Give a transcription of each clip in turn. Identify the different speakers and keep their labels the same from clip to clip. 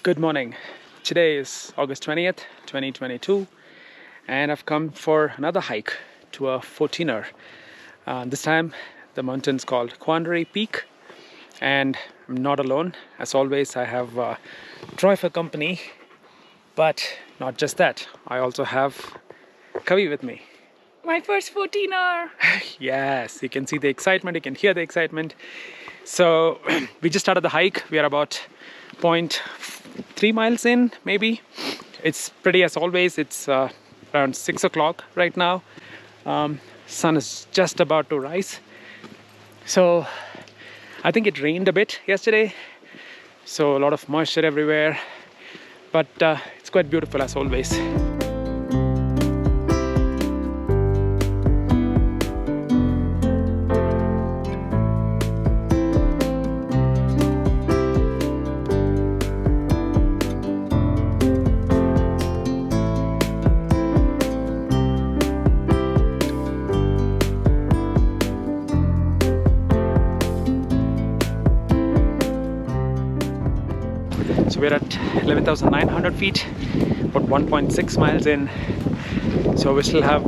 Speaker 1: Good morning. Today is August 20th, 2022, and I've come for another hike to a 14er. This time, the mountain's called Quandary Peak, and I'm not alone. As always, I have Troy for company, but not just that. I also have Kavi with me.
Speaker 2: My first 14er!
Speaker 1: Yes, you can see the excitement, you can hear the excitement. So, we just started the hike. We are about 0.3 miles in, maybe. It's pretty as always. It's around 6 o'clock right now. Sun is just about to rise. So I think it rained a bit yesterday, so a lot of moisture everywhere, but it's quite beautiful as always. So we're at 11,900 feet, about 1.6 miles in. So we still have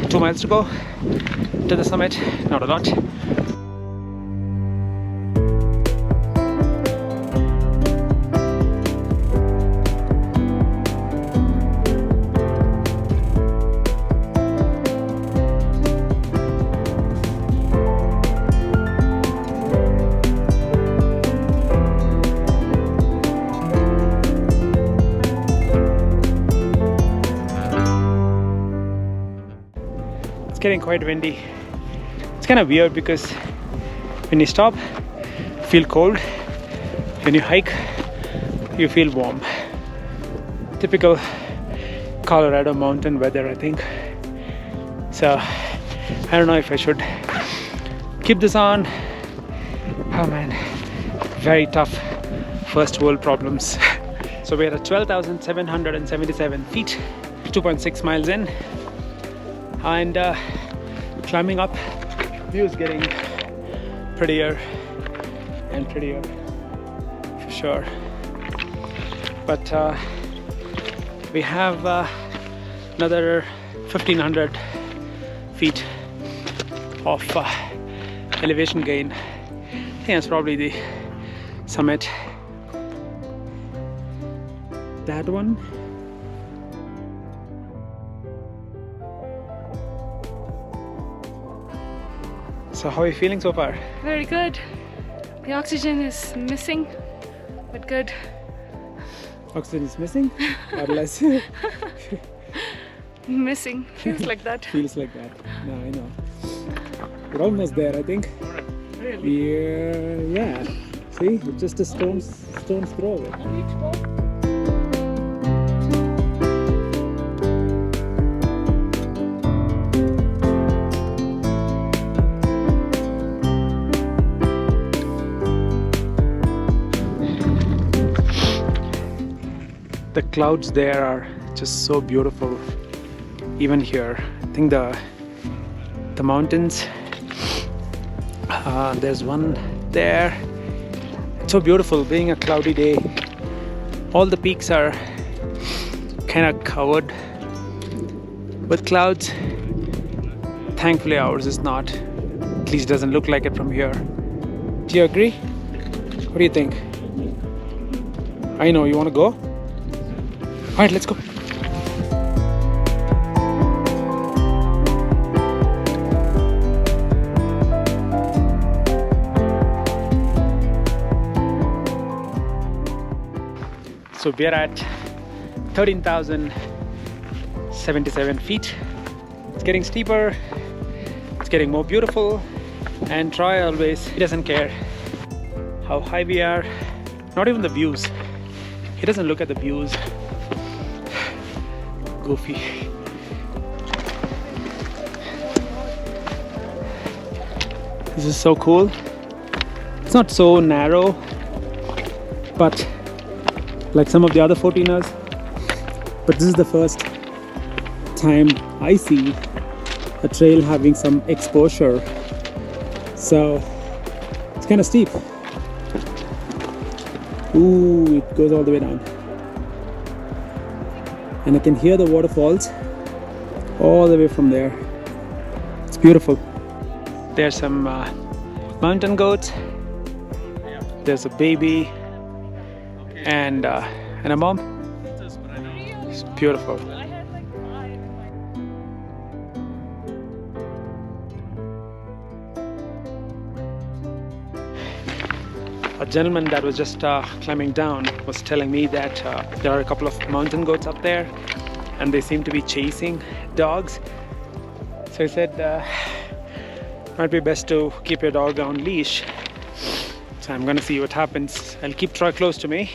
Speaker 1: 2 miles to go to the summit, not a lot. It's getting quite windy. It's kind of weird because when you stop, you feel cold. When you hike, you feel warm. Typical Colorado mountain weather, I think. So I don't know if I should keep this on. Oh man, very tough first world problems. So we're at 12,777 feet, 2.6 miles in. And climbing up, view is getting prettier and prettier for sure. But we have another 1,500 feet of elevation gain. I think that's probably the summit. That one. So how are you feeling so far?
Speaker 2: Very good. The oxygen is missing, but good.
Speaker 1: Oxygen is missing or less?
Speaker 2: Missing. Feels like that.
Speaker 1: Feels like that. No, I know. We're almost there, I think.
Speaker 2: Really?
Speaker 1: Yeah. See, it's just a stone's throw away. The clouds there are just so beautiful. Even here, I think the mountains. There's one there. It's so beautiful. Being a cloudy day, all the peaks are kind of covered with clouds. Thankfully, ours is not. At least doesn't look like it from here. Do you agree? What do you think? I know you want to go. All right, let's go. So we're at 13,077 feet. It's getting steeper. It's getting more beautiful. And Troy always, he doesn't care how high we are. Not even the views. He doesn't look at the views. Goofy. This is so cool. It's not so narrow, but like some of the other 14ers. But this is the first time I see a trail having some exposure. So it's kind of steep. Ooh, it goes all the way down. And I can hear the waterfalls all the way from there. It's beautiful. There's some mountain goats. There's a baby and a mom. It's beautiful. A gentleman that was just climbing down was telling me that there are a couple of mountain goats up there and they seem to be chasing dogs. So he said might be best to keep your dog on leash. So I'm gonna see what happens. I'll keep Troy close to me.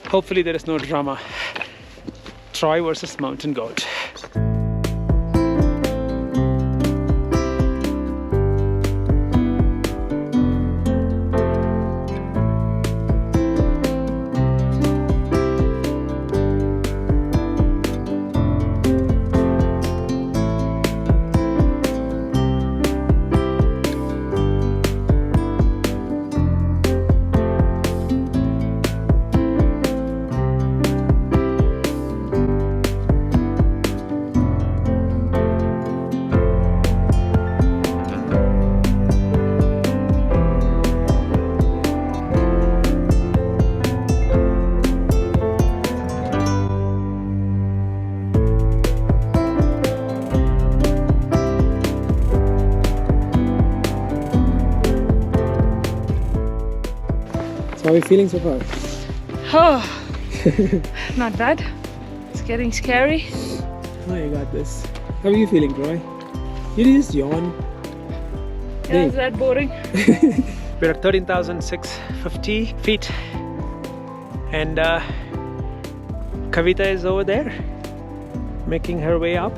Speaker 1: Hopefully there is no drama. Troy versus mountain goat. How are you feeling so far?
Speaker 2: Oh, not bad. It's getting scary.
Speaker 1: Oh, you got this. How are you feeling, Troy? You just yawn.
Speaker 2: Yeah, is that boring?
Speaker 1: We're at 13,650 feet and Kavita is over there making her way up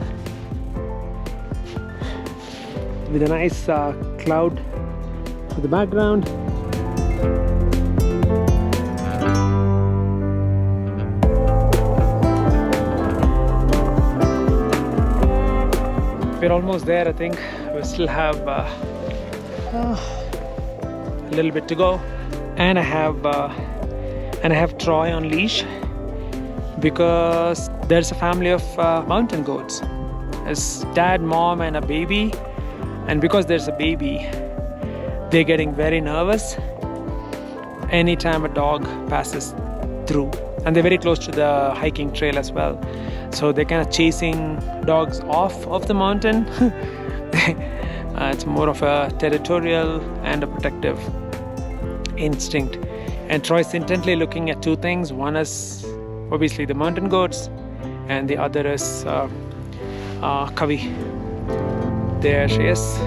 Speaker 1: with a nice cloud to the background. We're almost there, I think. We still have a little bit to go, and I have Troy on leash because there's a family of mountain goats. There's dad, mom, and a baby, and because there's a baby, they're getting very nervous anytime a dog passes through, and they're very close to the hiking trail as well. So they're kind of chasing dogs off of the mountain. It's more of a territorial and a protective instinct. And Troy's intently looking at two things. One is obviously the mountain goats, and the other is Kavi. There she is.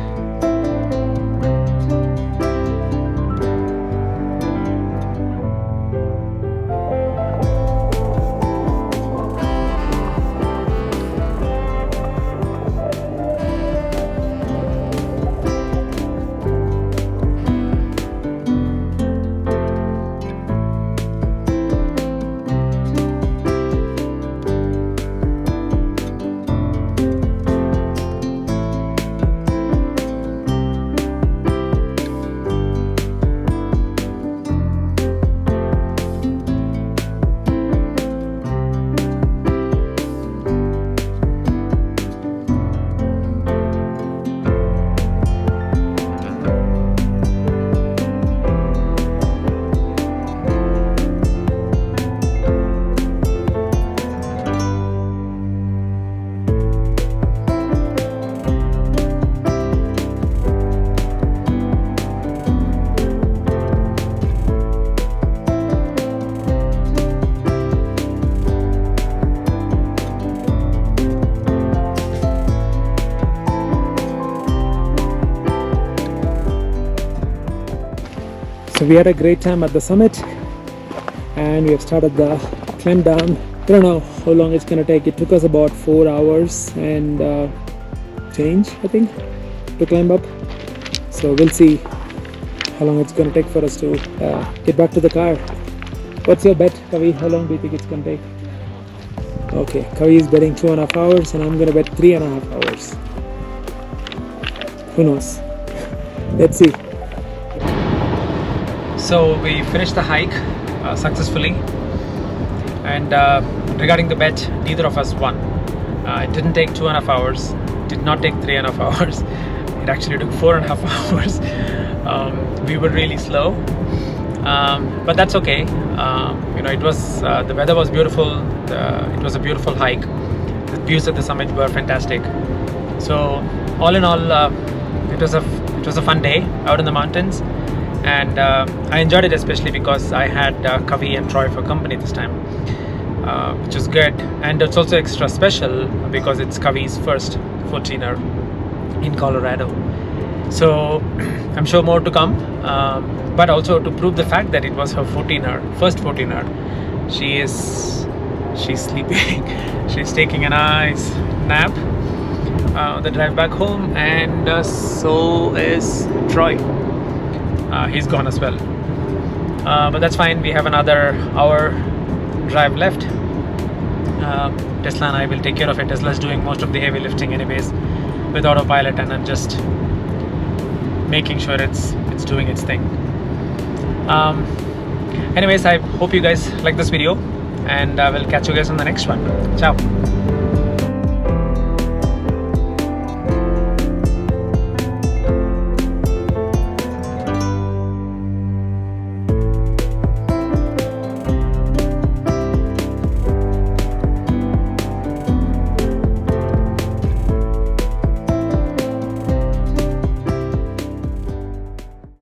Speaker 1: So we had a great time at the summit and we have started the climb down. I don't know how long it's gonna take. It took us about 4 hours and change, I think, to climb up. So we'll see how long it's gonna take for us to get back to the car. What's your bet, Kavi? How long do you think it's gonna take? Okay, Kavi is betting 2.5 hours and I'm gonna bet 3.5 hours. Who knows? Let's see. So we finished the hike. successfully. And regarding the bet, neither of us won. It didn't take 2.5 hours, did not take 3.5 hours. It actually took 4.5 hours. We were really slow, but that's okay. It was the weather was beautiful. It was a beautiful hike. The views at the summit were fantastic. So all in all, it was a fun day out in the mountains, and I enjoyed it, especially because I had Kavi and Troy for company this time, which was good. And it's also extra special because it's Kavi's first 14er in Colorado. So I'm sure more to come, but also to prove the fact that it was her first 14er. She's sleeping. She's taking a nice nap on the drive back home, and so is Troy. He's gone as well, but that's fine. We have another hour drive left. Tesla and I will take care of it. Tesla's doing most of the heavy lifting anyways with autopilot, and I'm just making sure it's doing its thing. Anyways, I hope you guys like this video, and I will catch you guys on the next one. Ciao.